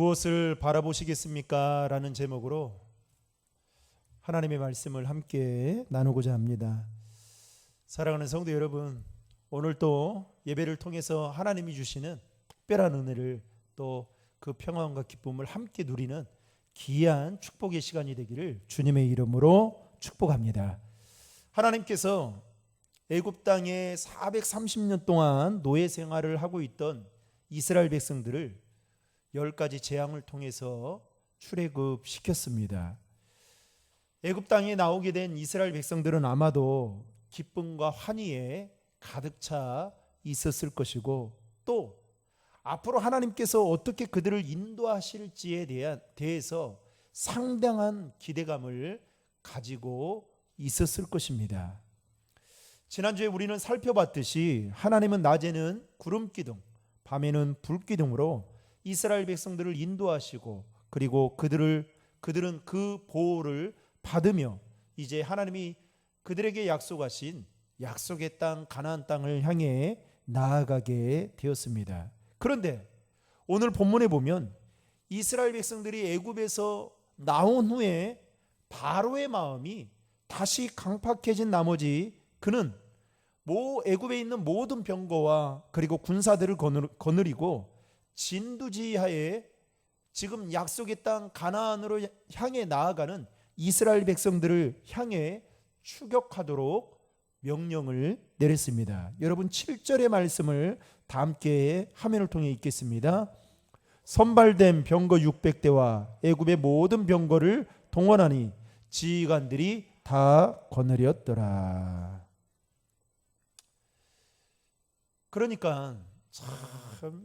무엇을 바라보시겠습니까? 라는 제목으로 하나님의 말씀을 함께 나누고자 합니다. 사랑하는 성도 여러분, 오늘 또 예배를 통해서 하나님이 주시는 특별한 은혜를 또 그 평안과 기쁨을 함께 누리는 귀한 축복의 시간이 되기를 주님의 이름으로 축복합니다. 하나님께서 애굽 땅에 430년 동안 노예 생활을 하고 있던 이스라엘 백성들을 10가지 재앙을 통해서 출애굽시켰습니다. 애굽 땅에 나오게 된 이스라엘 백성들은 아마도 기쁨과 환희에 가득 차 있었을 것이고, 또 앞으로 하나님께서 어떻게 그들을 인도하실지에 대해서 상당한 기대감을 가지고 있었을 것입니다. 지난주에 우리는 살펴봤듯이 하나님은 낮에는 구름기둥, 밤에는 불기둥으로 이스라엘 백성들을 인도하시고, 그리고 그들은 그 보호를 받으며 이제 하나님이 그들에게 약속하신 약속의 땅 가나안 땅을 향해 나아가게 되었습니다. 그런데 오늘 본문에 보면 이스라엘 백성들이 애굽에서 나온 후에 바로의 마음이 다시 강팍해진 나머지 그는 애굽에 있는 모든 병거와 그리고 군사들을 거느리고 진두지하에 지금 약속의 땅 가나안으로 향해 나아가는 이스라엘 백성들을 향해 추격하도록 명령을 내렸습니다. 여러분 7절의 말씀을 다 함께 화면을 통해 읽겠습니다. 선발된 병거 600대와 애굽의 모든 병거를 동원하니 지휘관들이 다 거느렸더라. 그러니까 참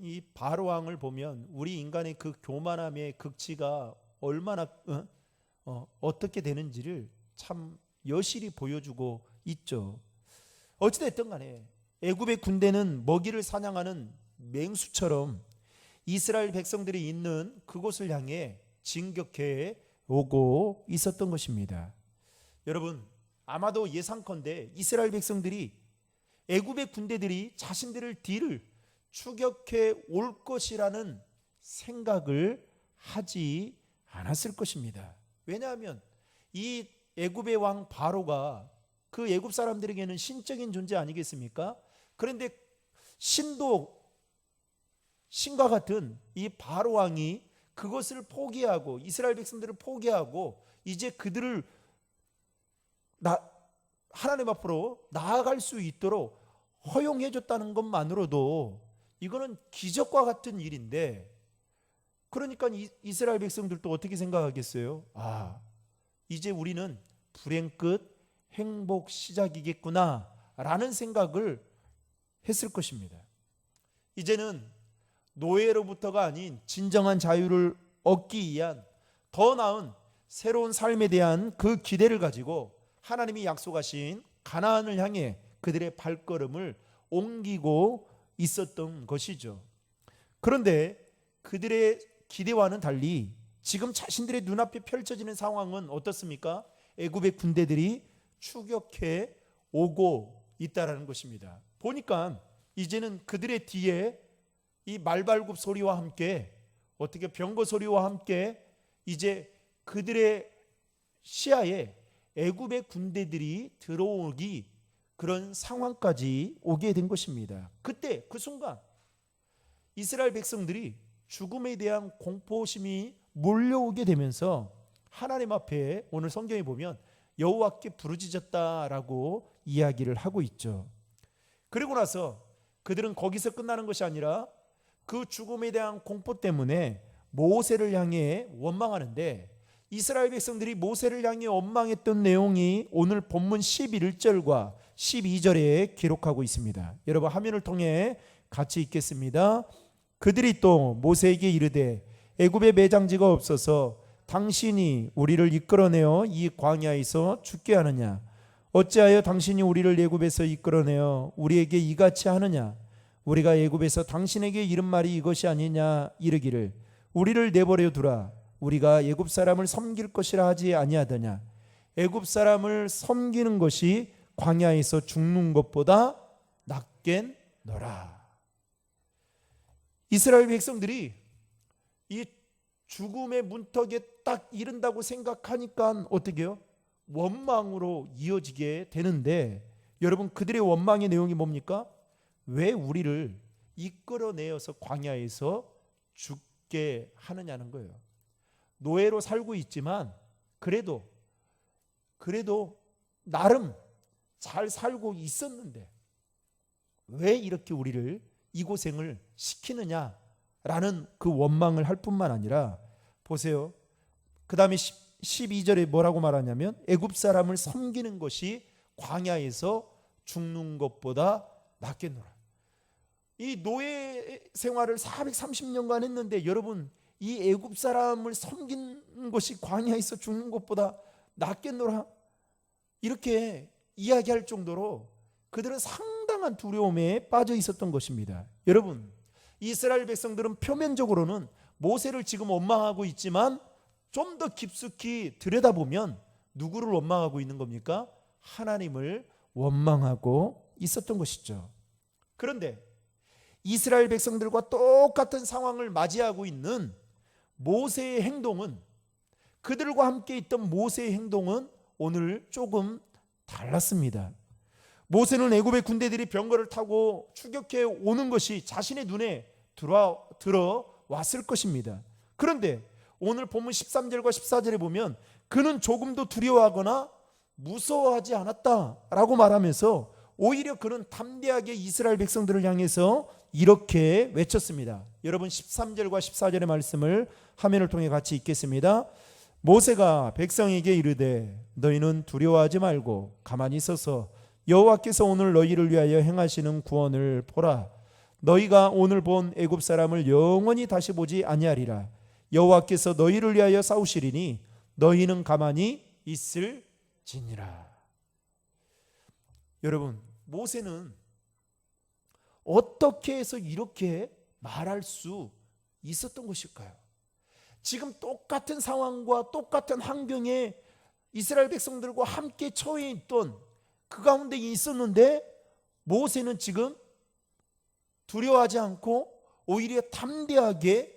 이 바로 왕을 보면 우리 인간의 그 교만함의 극치가 얼마나 어떻게 되는지를 참 여실히 보여주고 있죠. 어찌됐든 간에 애굽의 군대는 먹이를 사냥하는 맹수처럼 이스라엘 백성들이 있는 그곳을 향해 진격해 오고 있었던 것입니다. 여러분, 아마도 예상컨대 이스라엘 백성들이 애굽의 군대들이 자신들을 뒤를 추격해 올 것이라는 생각을 하지 않았을 것입니다. 왜냐하면 이 애굽의 왕 바로가 그 애굽 사람들에게는 신적인 존재 아니겠습니까? 그런데 신과 같은 이 바로 왕이 그것을 포기하고 이스라엘 백성들을 포기하고 이제 그들을 하나님 앞으로 나아갈 수 있도록 허용해 줬다는 것만으로도 이거는 기적과 같은 일인데, 그러니까 이스라엘 백성들도 어떻게 생각하겠어요? 이제 우리는 불행 끝 행복 시작이겠구나 라는 생각을 했을 것입니다. 이제는 노예로부터가 아닌 진정한 자유를 얻기 위한 더 나은 새로운 삶에 대한 그 기대를 가지고 하나님이 약속하신 가나안을 향해 그들의 발걸음을 옮기고 있었던 것이죠. 그런데 그들의 기대와는 달리 지금 자신들의 눈앞에 펼쳐지는 상황은 어떻습니까? 애굽의 군대들이 추격해 오고 있다라는 것입니다. 보니까 이제는 그들의 뒤에 이 말발굽 소리와 함께 어떻게 병거 소리와 함께 이제 그들의 시야에 애굽의 군대들이 들어오기 그런 상황까지 오게 된 것입니다. 그때 그 순간 이스라엘 백성들이 죽음에 대한 공포심이 몰려오게 되면서 하나님 앞에 오늘 성경에 보면 여호와께 부르짖었다라고 이야기를 하고 있죠. 그리고 나서 그들은 거기서 끝나는 것이 아니라 그 죽음에 대한 공포 때문에 모세를 향해 원망하는데, 이스라엘 백성들이 모세를 향해 원망했던 내용이 오늘 본문 11절과 12절에 기록하고 있습니다. 여러분 화면을 통해 같이 읽겠습니다. 그들이 또 모세에게 이르되 애굽에 매장지가 없어서 당신이 우리를 이끌어내어 이 광야에서 죽게 하느냐? 어찌하여 당신이 우리를 애굽에서 이끌어내어 우리에게 이같이 하느냐? 우리가 애굽에서 당신에게 이른 말이 이것이 아니냐? 이르기를 우리를 내버려 두라. 우리가 애굽 사람을 섬길 것이라 하지 아니하더냐? 애굽 사람을 섬기는 것이 광야에서 죽는 것보다 낫겠노라. 이스라엘 백성들이 이 죽음의 문턱에 딱 이른다고 생각하니까 어떻게 해요? 원망으로 이어지게 되는데, 여러분 그들의 원망의 내용이 뭡니까? 왜 우리를 이끌어내어서 광야에서 죽게 하느냐는 거예요. 노예로 살고 있지만 그래도 나름 잘 살고 있었는데 왜 이렇게 우리를 이 고생을 시키느냐라는 그 원망을 할 뿐만 아니라, 보세요. 그 다음에 12절에 뭐라고 말하냐면, 애굽 사람을 섬기는 것이 광야에서 죽는 것보다 낫겠노라. 이 노예 생활을 430년간 했는데, 여러분 이 애굽 사람을 섬기는 것이 광야에서 죽는 것보다 낫겠노라, 이렇게 이야기할 정도로 그들은 상당한 두려움에 빠져 있었던 것입니다. 여러분, 이스라엘 백성들은 표면적으로는 모세를 지금 원망하고 있지만 좀 더 깊숙이 들여다보면 누구를 원망하고 있는 겁니까? 하나님을 원망하고 있었던 것이죠. 그런데 이스라엘 백성들과 똑같은 상황을 맞이하고 있는 모세의 행동은, 그들과 함께 있던 모세의 행동은 오늘 조금 달랐습니다. 모세는 애굽의 군대들이 병거를 타고 추격해 오는 것이 자신의 눈에 들어왔을 것입니다. 그런데 오늘 본문 13절과 14절에 보면 그는 조금도 두려워하거나 무서워하지 않았다라고 말하면서 오히려 그는 담대하게 이스라엘 백성들을 향해서 이렇게 외쳤습니다. 여러분 13절과 14절의 말씀을 화면을 통해 같이 읽겠습니다. 모세가 백성에게 이르되 너희는 두려워하지 말고 가만히 서서 여호와께서 오늘 너희를 위하여 행하시는 구원을 보라. 너희가 오늘 본 애굽 사람을 영원히 다시 보지 아니하리라. 여호와께서 너희를 위하여 싸우시리니 너희는 가만히 있을지니라. 여러분, 모세는 어떻게 해서 이렇게 말할 수 있었던 것일까요? 지금 똑같은 상황과 똑같은 환경에 이스라엘 백성들과 함께 처해 있던 그 가운데 있었는데, 모세는 지금 두려워하지 않고 오히려 담대하게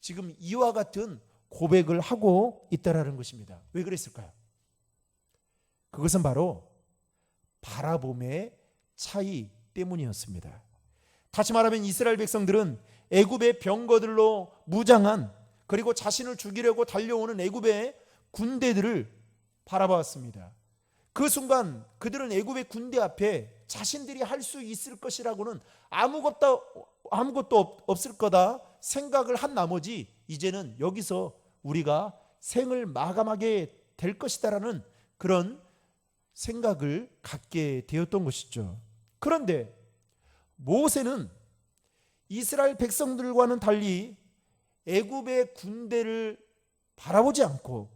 지금 이와 같은 고백을 하고 있다라는 것입니다. 왜 그랬을까요? 그것은 바로 바라봄의 차이 때문이었습니다. 다시 말하면 이스라엘 백성들은 애굽의 병거들로 무장한, 그리고 자신을 죽이려고 달려오는 애굽의 군대들을 바라보았습니다. 그 순간 그들은 애굽의 군대 앞에 자신들이 할 수 있을 것이라고는 아무것도 없을 거다 생각을 한 나머지, 이제는 여기서 우리가 생을 마감하게 될 것이다라는 그런 생각을 갖게 되었던 것이죠. 그런데 모세는 이스라엘 백성들과는 달리 애굽의 군대를 바라보지 않고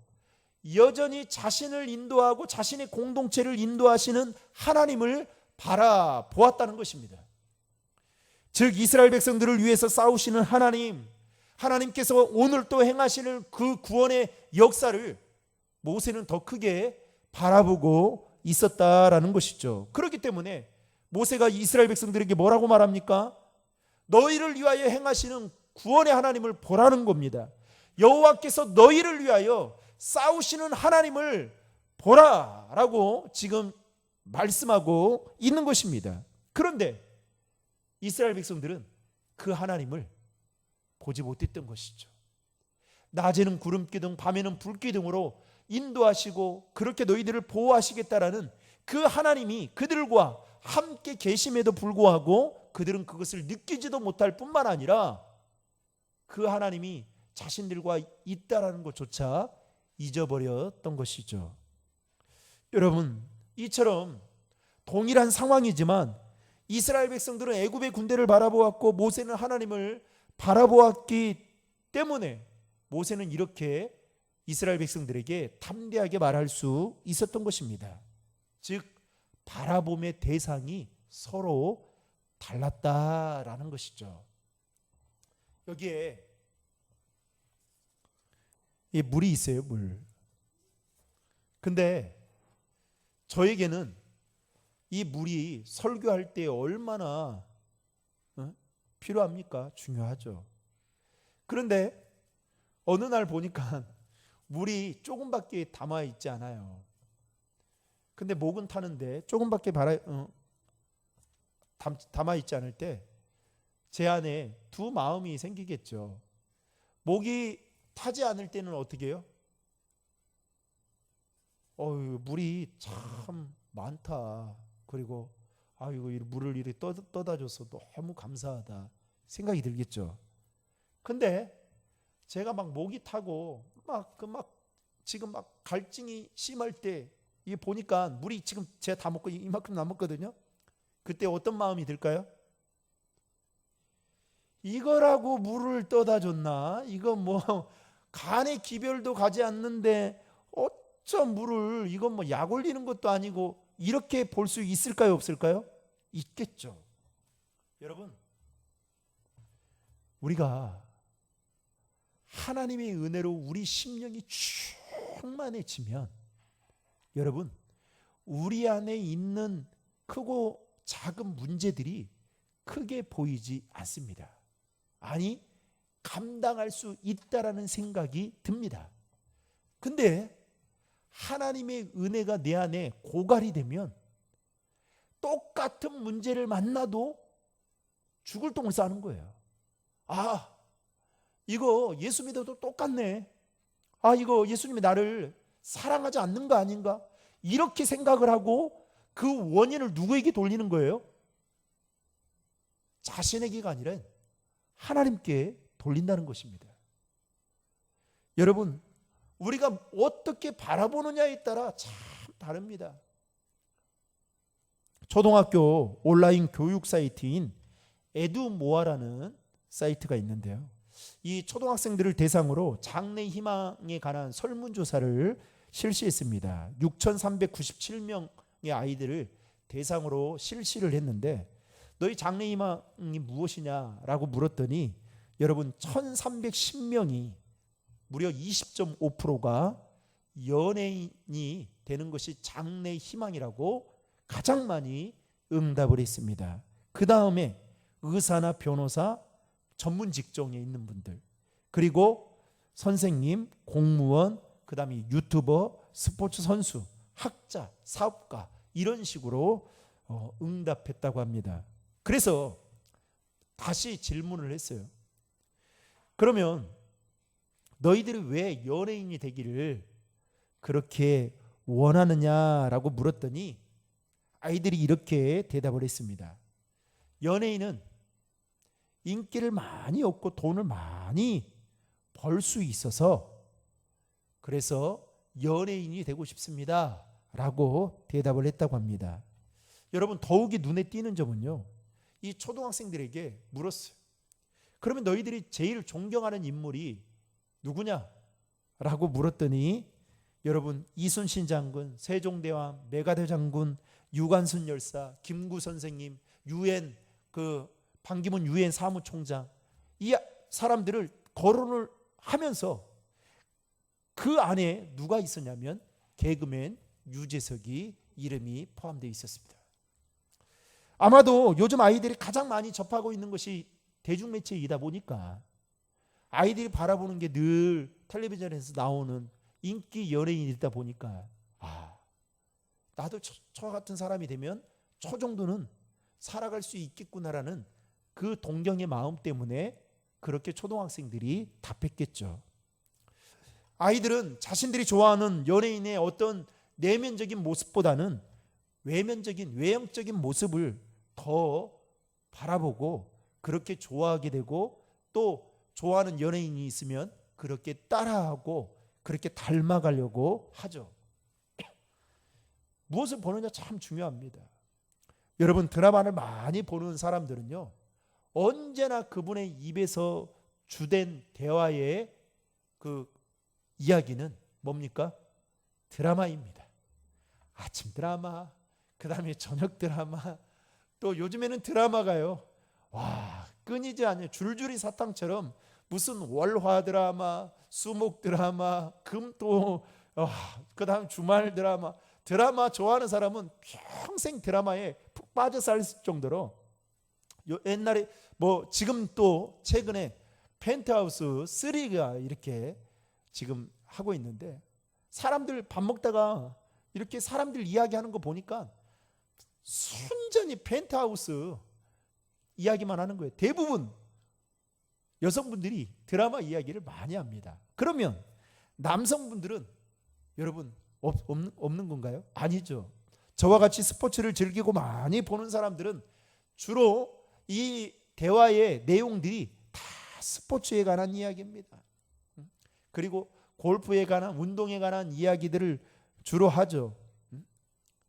여전히 자신을 인도하고 자신의 공동체를 인도하시는 하나님을 바라보았다는 것입니다. 즉 이스라엘 백성들을 위해서 싸우시는 하나님께서 오늘 또 행하시는 그 구원의 역사를 모세는 더 크게 바라보고 있었다라는 것이죠. 그렇기 때문에 모세가 이스라엘 백성들에게 뭐라고 말합니까? 너희를 위하여 행하시는 구원의 하나님을 보라는 겁니다. 여호와께서 너희를 위하여 싸우시는 하나님을 보라라고 지금 말씀하고 있는 것입니다. 그런데 이스라엘 백성들은 그 하나님을 보지 못했던 것이죠. 낮에는 구름기둥, 밤에는 불기둥으로 인도하시고 그렇게 너희들을 보호하시겠다라는 그 하나님이 그들과 함께 계심에도 불구하고 그들은 그것을 느끼지도 못할 뿐만 아니라 그 하나님이 자신들과 있다라는 것조차 잊어버렸던 것이죠. 여러분, 이처럼 동일한 상황이지만 이스라엘 백성들은 애굽의 군대를 바라보았고 모세는 하나님을 바라보았기 때문에 모세는 이렇게 이스라엘 백성들에게 담대하게 말할 수 있었던 것입니다. 즉 바라봄의 대상이 서로 달랐다라는 것이죠. 여기에 이 물이 있어요, 물. 근데 저에게는 이 물이 설교할 때 얼마나 필요합니까? 중요하죠. 그런데 어느 날 보니까 물이 조금밖에 담아 있지 않아요. 근데 목은 타는데 조금밖에 담아 있지 않을 때 제 안에 두 마음이 생기겠죠. 목이 타지 않을 때는 어떻게 해요? 물이 참 많다. 그리고 아이고 이 물을 이렇게 떠다 줘서 너무 감사하다 생각이 들겠죠. 근데 제가 막 목이 타고 지금 막 갈증이 심할 때 이게 보니까 물이 지금 제가 다 먹고 이만큼 남았거든요. 그때 어떤 마음이 들까요? 이거라고 물을 떠다 줬나? 이거 뭐 간에 기별도 가지 않는데 어쩜 물을, 이건 뭐 약 올리는 것도 아니고, 이렇게 볼 수 있을까요, 없을까요? 있겠죠. 여러분, 우리가 하나님의 은혜로 우리 심령이 충만해지면 여러분, 우리 안에 있는 크고 작은 문제들이 크게 보이지 않습니다. 아니, 감당할 수 있다라는 생각이 듭니다. 근데 하나님의 은혜가 내 안에 고갈이 되면 똑같은 문제를 만나도 죽을 똥을 싸는 거예요. 아, 이거 예수 믿어도 똑같네. 아, 이거 예수님이 나를 사랑하지 않는 거 아닌가? 이렇게 생각을 하고 그 원인을 누구에게 돌리는 거예요? 자신에게가 아니라 하나님께 돌린다는 것입니다. 여러분, 우리가 어떻게 바라보느냐에 따라 참 다릅니다. 초등학교 온라인 교육 사이트인 에듀모아라는 사이트가 있는데요. 이 초등학생들을 대상으로 장래 희망에 관한 설문조사를 실시했습니다. 6,397명의 아이들을 대상으로 실시를 했는데 너희 장래 희망이 무엇이냐라고 물었더니 여러분 1,310명이 무려 20.5%가 연예인이 되는 것이 장래 희망이라고 가장 많이 응답을 했습니다. 그 다음에 의사나 변호사, 전문 직종에 있는 분들, 그리고 선생님, 공무원, 그 다음에 유튜버, 스포츠 선수, 학자, 사업가, 이런 식으로 응답했다고 합니다. 그래서 다시 질문을 했어요. 그러면 너희들이 왜 연예인이 되기를 그렇게 원하느냐라고 물었더니 아이들이 이렇게 대답을 했습니다. 연예인은 인기를 많이 얻고 돈을 많이 벌 수 있어서 그래서 연예인이 되고 싶습니다 라고 대답을 했다고 합니다. 여러분, 더욱이 눈에 띄는 점은요, 이 초등학생들에게 물었어요. 그러면 너희들이 제일 존경하는 인물이 누구냐? 라고 물었더니 여러분, 이순신 장군, 세종대왕, 메가더 장군, 유관순 열사, 김구 선생님, 유엔 반기문 유엔 사무총장, 이 사람들을 거론을 하면서 그 안에 누가 있었냐면 개그맨 유재석이 이름이 포함되어 있었습니다. 아마도 요즘 아이들이 가장 많이 접하고 있는 것이 대중매체이다 보니까 아이들이 바라보는 게 늘 텔레비전에서 나오는 인기 연예인이다 보니까 나도 저 같은 사람이 되면 저 정도는 살아갈 수 있겠구나라는 그 동경의 마음 때문에 그렇게 초등학생들이 답했겠죠. 아이들은 자신들이 좋아하는 연예인의 어떤 내면적인 모습보다는 외형적인 모습을 더 바라보고 그렇게 좋아하게 되고, 또 좋아하는 연예인이 있으면 그렇게 따라하고 그렇게 닮아가려고 하죠. 무엇을 보느냐 참 중요합니다. 여러분, 드라마를 많이 보는 사람들은요, 언제나 그분의 입에서 주된 대화의 그 이야기는 뭡니까? 드라마입니다. 아침 드라마, 그 다음에 저녁 드라마, 또 요즘에는 드라마가요, 끊이지 않아요. 줄줄이 사탕처럼 무슨 월화 드라마, 수목 드라마, 금토, 그 다음 주말 드라마 좋아하는 사람은 평생 드라마에 푹 빠져 살 정도로 옛날에 지금 또 최근에 펜트하우스 3가 이렇게 지금 하고 있는데, 사람들 밥 먹다가 이렇게 사람들 이야기하는 거 보니까 순전히 펜트하우스 이야기만 하는 거예요. 대부분 여성분들이 드라마 이야기를 많이 합니다. 그러면 남성분들은 여러분 없는 건가요? 아니죠. 저와 같이 스포츠를 즐기고 많이 보는 사람들은 주로 이 대화의 내용들이 다 스포츠에 관한 이야기입니다. 그리고 골프에 관한, 운동에 관한 이야기들을 주로 하죠.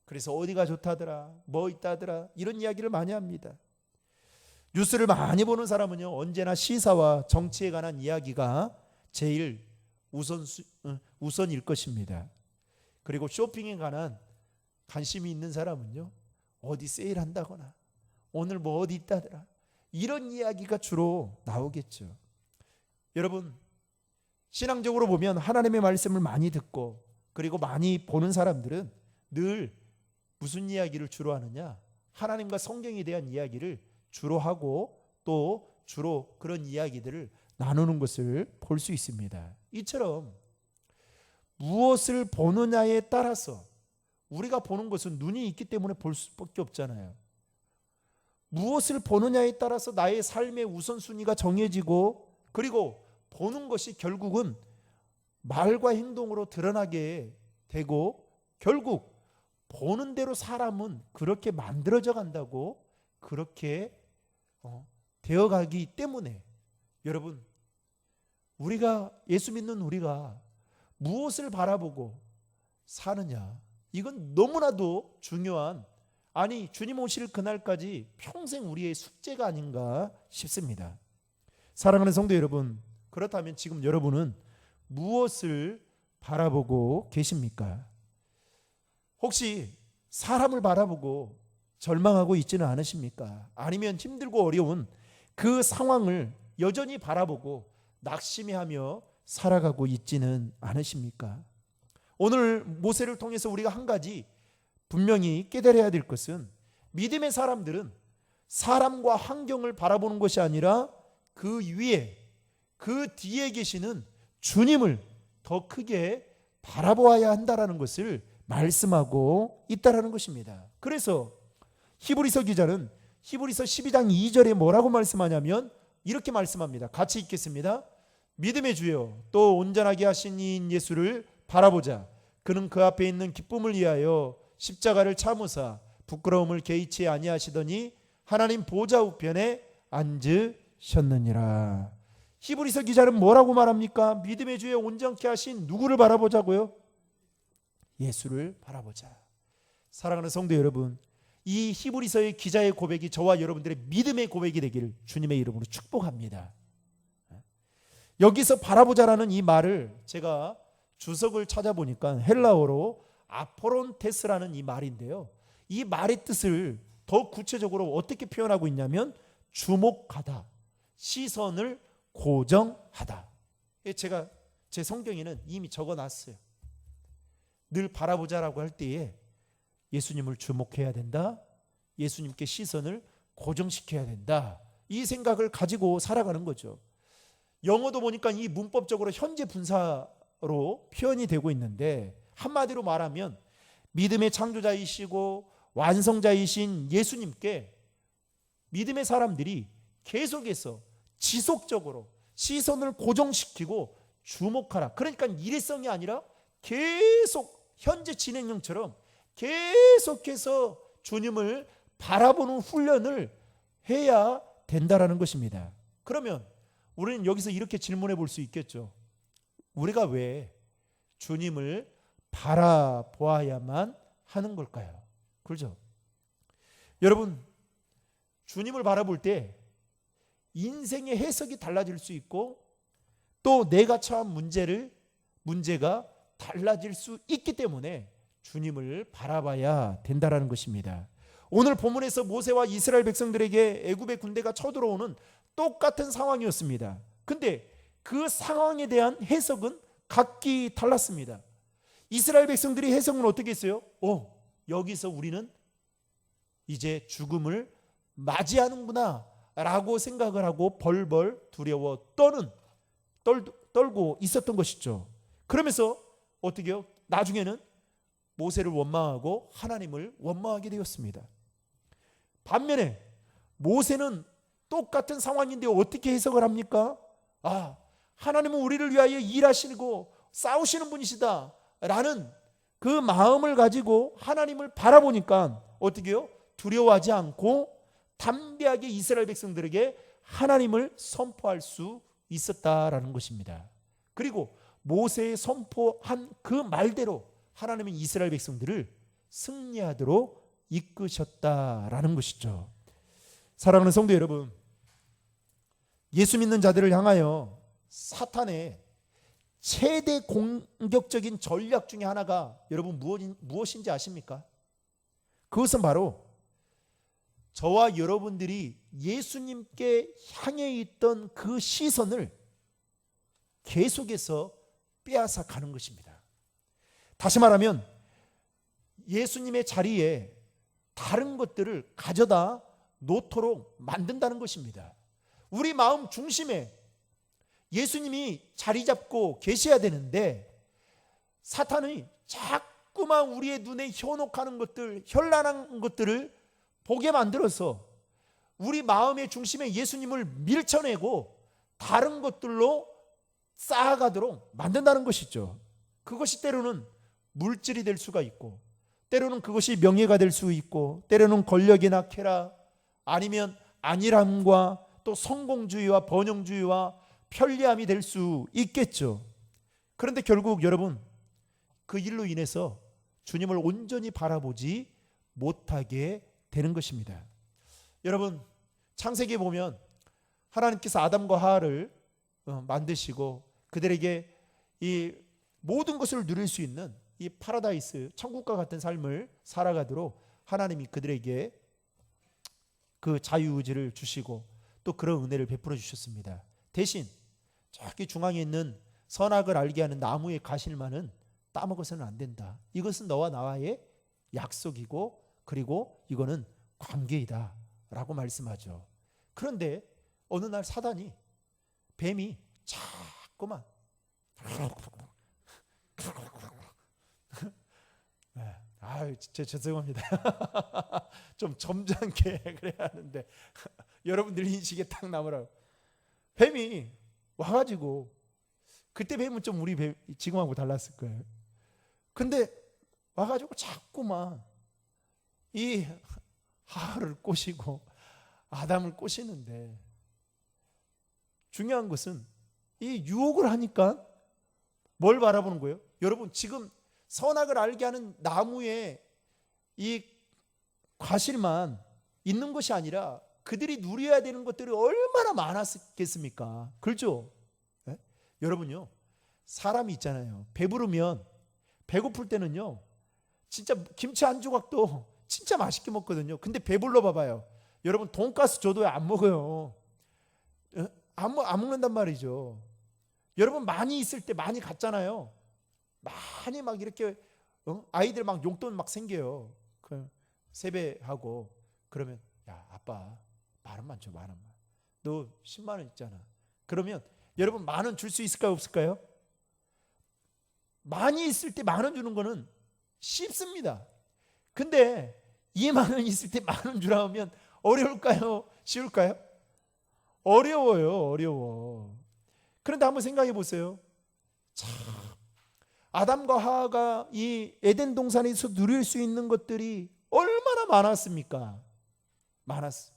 그래서 어디가 좋다더라, 뭐 있다더라, 이런 이야기를 많이 합니다. 뉴스를 많이 보는 사람은요, 언제나 시사와 정치에 관한 이야기가 제일 우선일 것입니다. 그리고 쇼핑에 관한 관심이 있는 사람은요, 어디 세일한다거나 오늘 뭐 어디 있다더라, 이런 이야기가 주로 나오겠죠. 여러분, 신앙적으로 보면 하나님의 말씀을 많이 듣고 그리고 많이 보는 사람들은 늘 무슨 이야기를 주로 하느냐? 하나님과 성경에 대한 이야기를 주로 하고 또 주로 그런 이야기들을 나누는 것을 볼 수 있습니다. 이처럼 무엇을 보느냐에 따라서, 우리가 보는 것은 눈이 있기 때문에 볼 수밖에 없잖아요. 무엇을 보느냐에 따라서 나의 삶의 우선순위가 정해지고, 그리고 보는 것이 결국은 말과 행동으로 드러나게 되고, 결국 보는 대로 사람은 그렇게 만들어져 간다고, 그렇게 되어가기 때문에 여러분, 우리가 예수 믿는 우리가 무엇을 바라보고 사느냐, 이건 너무나도 중요한, 아니 주님 오실 그날까지 평생 우리의 숙제가 아닌가 싶습니다. 사랑하는 성도 여러분, 그렇다면 지금 여러분은 무엇을 바라보고 계십니까? 혹시 사람을 바라보고 절망하고 있지는 않으십니까? 아니면 힘들고 어려운 그 상황을 여전히 바라보고 낙심해하며 살아가고 있지는 않으십니까? 오늘 모세를 통해서 우리가 한 가지 분명히 깨달아야 될 것은, 믿음의 사람들은 사람과 환경을 바라보는 것이 아니라 그 위에, 그 뒤에 계시는 주님을 더 크게 바라보아야 한다라는 것을 말씀하고 있다라는 것입니다. 그래서 히브리서 기자는 히브리서 12장 2절에 뭐라고 말씀하냐면 이렇게 말씀합니다. 같이 읽겠습니다. 믿음의 주여, 또 온전하게 하신 이인 예수를 바라보자. 그는 그 앞에 있는 기쁨을 위하여 십자가를 참으사 부끄러움을 개의치 아니하시더니 하나님 보좌 우편에 앉으셨느니라. 히브리서 기자는 뭐라고 말합니까? 믿음의 주여 온전케 하신 누구를 바라보자고요? 예수를 바라보자. 사랑하는 성도 여러분, 이 히브리서의 기자의 고백이 저와 여러분들의 믿음의 고백이 되기를 주님의 이름으로 축복합니다. 여기서 바라보자라는 이 말을 제가 주석을 찾아보니까 헬라어로 아포론테스라는 이 말인데요, 이 말의 뜻을 더 구체적으로 어떻게 표현하고 있냐면 주목하다, 시선을 고정하다. 제가 제 성경에는 이미 적어놨어요. 늘 바라보자라고 할 때에 예수님을 주목해야 된다, 예수님께 시선을 고정시켜야 된다, 이 생각을 가지고 살아가는 거죠. 영어도 보니까 이 문법적으로 현재 분사로 표현이 되고 있는데, 한마디로 말하면 믿음의 창조자이시고 완성자이신 예수님께 믿음의 사람들이 계속해서 지속적으로 시선을 고정시키고 주목하라. 그러니까 일회성이 아니라 계속 현재 진행형처럼 계속해서 주님을 바라보는 훈련을 해야 된다라는 것입니다. 그러면 우리는 여기서 이렇게 질문해 볼 수 있겠죠. 우리가 왜 주님을 바라보아야만 하는 걸까요? 그렇죠? 여러분, 주님을 바라볼 때 인생의 해석이 달라질 수 있고 또 내가 처한 문제가 달라질 수 있기 때문에 주님을 바라봐야 된다라는 것입니다. 오늘 본문에서 모세와 이스라엘 백성들에게 애굽의 군대가 쳐들어오는 똑같은 상황이었습니다. 근데 그 상황에 대한 해석은 각기 달랐습니다. 이스라엘 백성들이 해석은 어떻게 했어요? 여기서 우리는 이제 죽음을 맞이하는구나 라고 생각을 하고 벌벌 두려워 떨고 있었던 것이죠. 그러면서 어떻게 해요? 나중에는 모세를 원망하고 하나님을 원망하게 되었습니다. 반면에 모세는 똑같은 상황인데 어떻게 해석을 합니까? 하나님은 우리를 위하여 일하시고 싸우시는 분이시다 라는 그 마음을 가지고 하나님을 바라보니까 어떻게 해요? 두려워하지 않고 담대하게 이스라엘 백성들에게 하나님을 선포할 수 있었다라는 것입니다. 그리고 모세의 선포한 그 말대로 하나님은 이스라엘 백성들을 승리하도록 이끄셨다라는 것이죠. 사랑하는 성도 여러분, 예수 믿는 자들을 향하여 사탄의 최대 공격적인 전략 중에 하나가 여러분 무엇인지 아십니까? 그것은 바로 저와 여러분들이 예수님께 향해 있던 그 시선을 계속해서 빼앗아 가는 것입니다. 다시 말하면 예수님의 자리에 다른 것들을 가져다 놓도록 만든다는 것입니다. 우리 마음 중심에 예수님이 자리 잡고 계셔야 되는데 사탄이 자꾸만 우리의 눈에 현혹하는 것들, 현란한 것들을 보게 만들어서 우리 마음의 중심에 예수님을 밀쳐내고 다른 것들로 쌓아가도록 만든다는 것이죠. 그것이 때로는 물질이 될 수가 있고, 때로는 그것이 명예가 될 수 있고, 때로는 권력이나 쾌락, 아니면 안일함과 또 성공주의와 번영주의와 편리함이 될 수 있겠죠. 그런데 결국 여러분, 그 일로 인해서 주님을 온전히 바라보지 못하게 되는 것입니다. 여러분, 창세기에 보면 하나님께서 아담과 하와를 만드시고 그들에게 이 모든 것을 누릴 수 있는 이 파라다이스, 천국과 같은 삶을 살아가도록 하나님이 그들에게 그 자유의지를 주시고 또 그런 은혜를 베풀어 주셨습니다. 대신 저기 중앙에 있는 선악을 알게 하는 나무의 가실만은 따먹어서는 안 된다. 이것은 너와 나와의 약속이고 그리고 이거는 관계이다 라고 말씀하죠. 그런데 어느 날 사단이, 뱀이 자꾸만 진짜 죄송합니다. 좀 점잖게 그래야 하는데 여러분들 인식에 딱 남으라고. 뱀이 와가지고, 그때 뱀은 좀 우리 뱀 지금하고 달랐을 거예요. 근데 와가지고 자꾸만 이 하와를 꼬시고 아담을 꼬시는데, 중요한 것은 이 유혹을 하니까 뭘 바라보는 거예요? 여러분, 지금 선악을 알게 하는 나무에 이 과실만 있는 것이 아니라 그들이 누려야 되는 것들이 얼마나 많았겠습니까? 그렇죠? 네? 여러분요, 사람이 있잖아요. 배부르면, 배고플 때는요, 진짜 김치 한 조각도 진짜 맛있게 먹거든요. 근데 배불러 봐봐요. 여러분, 돈가스 줘도 안 먹어요. 안 먹는단 말이죠. 여러분, 많이 있을 때 많이 갔잖아요. 많이 막 이렇게 아이들 막 용돈 막 생겨요. 그 세배하고 그러면, 야 아빠 10,000원 줘, 10,000원. 너 10만 원 있잖아. 그러면 여러분, 10,000원 줄 수 있을까요, 없을까요? 많이 있을 때 10,000원 주는 거는 쉽습니다. 근데 2만 원 있을 때 10,000원 주라 하면 어려울까요? 쉬울까요? 어려워요. 어려워. 그런데 한번 생각해 보세요. 참, 아담과 하와가 이 에덴 동산에서 누릴 수 있는 것들이 얼마나 많았습니까? 많았어.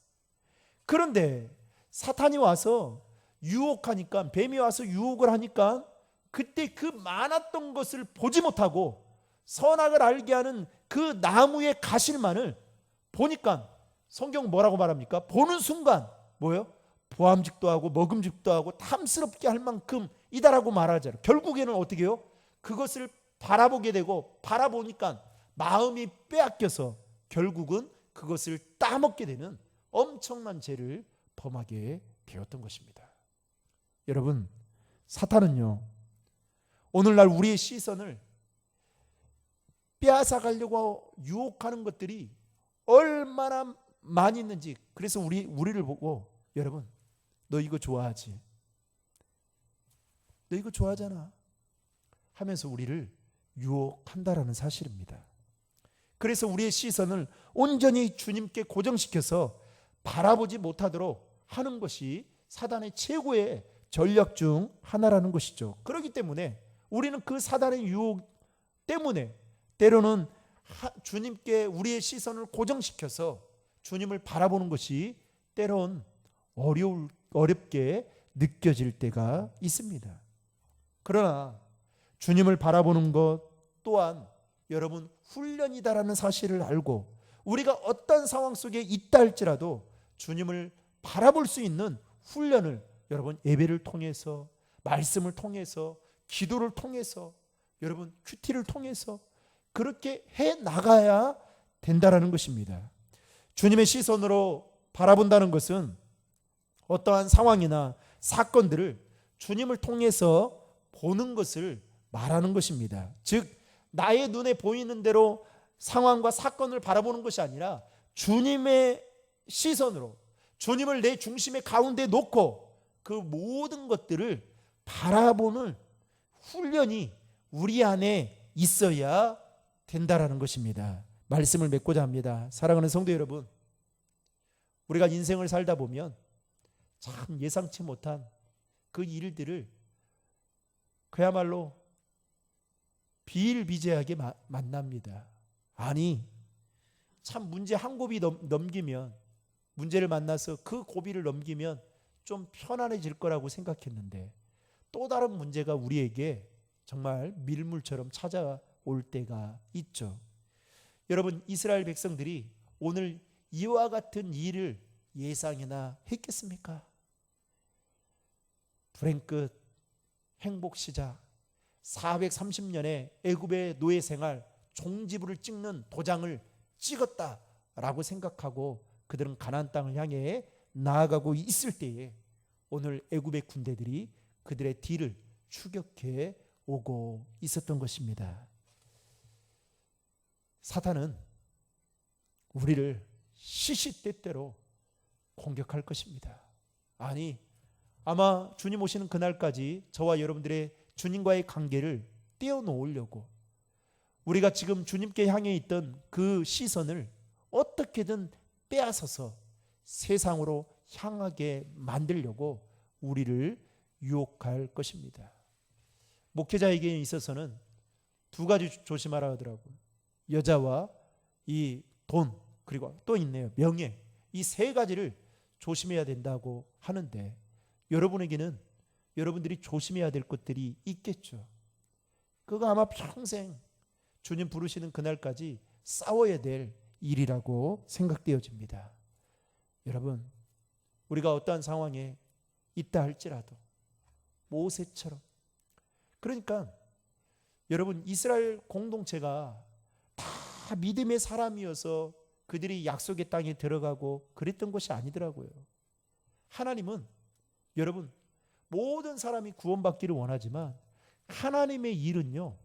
그런데 사탄이 와서 유혹하니까, 뱀이 와서 유혹을 하니까 그때 그 많았던 것을 보지 못하고 선악을 알게 하는 그 나무의 가실만을 보니까, 성경 뭐라고 말합니까? 보는 순간 뭐예요? 보암직도 하고 먹음직도 하고 탐스럽게 할 만큼 이다라고 말하잖아요. 결국에는 어떻게 해요? 그것을 바라보게 되고, 바라보니까 마음이 빼앗겨서 결국은 그것을 따먹게 되는 엄청난 죄를 범하게 되었던 것입니다. 여러분, 사탄은요, 오늘날 우리의 시선을 빼앗아 가려고 유혹하는 것들이 얼마나 많이 있는지, 그래서 우리를 보고 여러분, 너 이거 좋아하지? 너 이거 좋아하잖아 하면서 우리를 유혹한다라는 사실입니다. 그래서 우리의 시선을 온전히 주님께 고정시켜서 바라보지 못하도록 하는 것이 사단의 최고의 전략 중 하나라는 것이죠. 그렇기 때문에 우리는 그 사단의 유혹 때문에 때로는 주님께 우리의 시선을 고정시켜서 주님을 바라보는 것이 때론 어렵게 느껴질 때가 있습니다. 그러나 주님을 바라보는 것 또한 여러분 훈련이다라는 사실을 알고 우리가 어떤 상황 속에 있다 할지라도 주님을 바라볼 수 있는 훈련을 여러분 예배를 통해서, 말씀을 통해서, 기도를 통해서, 여러분 큐티를 통해서 그렇게 해 나가야 된다라는 것입니다. 주님의 시선으로 바라본다는 것은 어떠한 상황이나 사건들을 주님을 통해서 보는 것을 말하는 것입니다. 즉 나의 눈에 보이는 대로 상황과 사건을 바라보는 것이 아니라 주님의 시선으로 주님을 내 중심의 가운데 놓고 그 모든 것들을 바라보는 훈련이 우리 안에 있어야 된다라는 것입니다. 말씀을 맺고자 합니다. 사랑하는 성도 여러분, 우리가 인생을 살다 보면 참 예상치 못한 그 일들을 그야말로 비일비재하게 만납니다. 아니 참 문제 한 고비 넘기면, 문제를 만나서 그 고비를 넘기면 좀 편안해질 거라고 생각했는데 또 다른 문제가 우리에게 정말 밀물처럼 찾아올 때가 있죠. 여러분, 이스라엘 백성들이 오늘 이와 같은 일을 예상이나 했겠습니까? 불행 끝 행복 시작, 430년의 애굽의 노예 생활, 종지부를 찍는 도장을 찍었다라고 생각하고 그들은 가나안 땅을 향해 나아가고 있을 때에 오늘 애굽의 군대들이 그들의 뒤를 추격해 오고 있었던 것입니다. 사탄은 우리를 시시때때로 공격할 것입니다. 아니 아마 주님 오시는 그날까지 저와 여러분들의 주님과의 관계를 떼어놓으려고 우리가 지금 주님께 향해 있던 그 시선을 어떻게든 빼앗아서 세상으로 향하게 만들려고 우리를 유혹할 것입니다. 목회자에게 있어서는 두 가지 조심하라 하더라고요. 여자와 이 돈, 그리고 또 있네요, 명예. 이 세 가지를 조심해야 된다고 하는데 여러분에게는 여러분들이 조심해야 될 것들이 있겠죠. 그거 아마 평생 주님 부르시는 그날까지 싸워야 될 일이라고 생각되어집니다. 여러분, 우리가 어떠한 상황에 있다 할지라도 모세처럼, 그러니까 여러분 이스라엘 공동체가 다 믿음의 사람이어서 그들이 약속의 땅에 들어가고 그랬던 것이 아니더라고요. 하나님은 여러분 모든 사람이 구원받기를 원하지만 하나님의 일은요,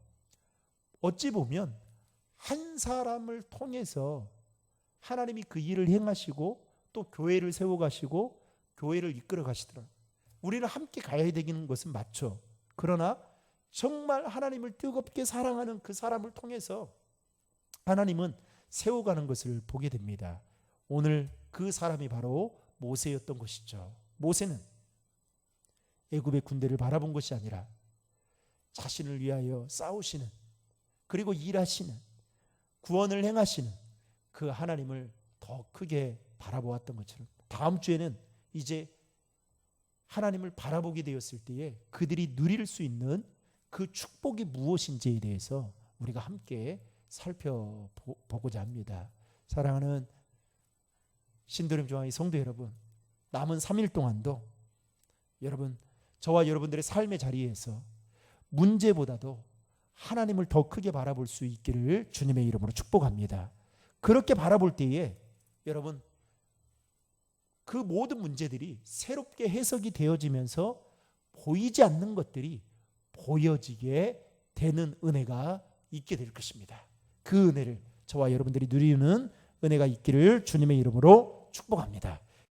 어찌 보면 한 사람을 통해서 하나님이 그 일을 행하시고 또 교회를 세워가시고 교회를 이끌어 가시더라고요. 우리는 함께 가야 되는 것은 맞죠. 그러나 정말 하나님을 뜨겁게 사랑하는 그 사람을 통해서 하나님은 세워가는 것을 보게 됩니다. 오늘 그 사람이 바로 모세였던 것이죠. 모세는 애굽의 군대를 바라본 것이 아니라 자신을 위하여 싸우시는, 그리고 일하시는, 구원을 행하시는 그 하나님을 더 크게 바라보았던 것처럼 다음 주에는 이제 하나님을 바라보게 되었을 때에 그들이 누릴 수 있는 그 축복이 무엇인지에 대해서 우리가 함께 살펴보고자 합니다. 사랑하는 신도림 중앙의 성도 여러분, 남은 3일 동안도 여러분 저와 여러분들의 삶의 자리에서 문제보다도 하나님을 더 크게 바라볼 수 있기를 주님의 이름으로 축복합니다. 그렇게 바라볼 때에 여러분 그 모든 문제들이 새롭게 해석이 되어지면서 보이지 않는 것들이 보여지게 되는 은혜가 있게 될 것입니다. 그 은혜를 저와 여러분들이 누리는 은혜가 있기를 주님의 이름으로 축복합니다.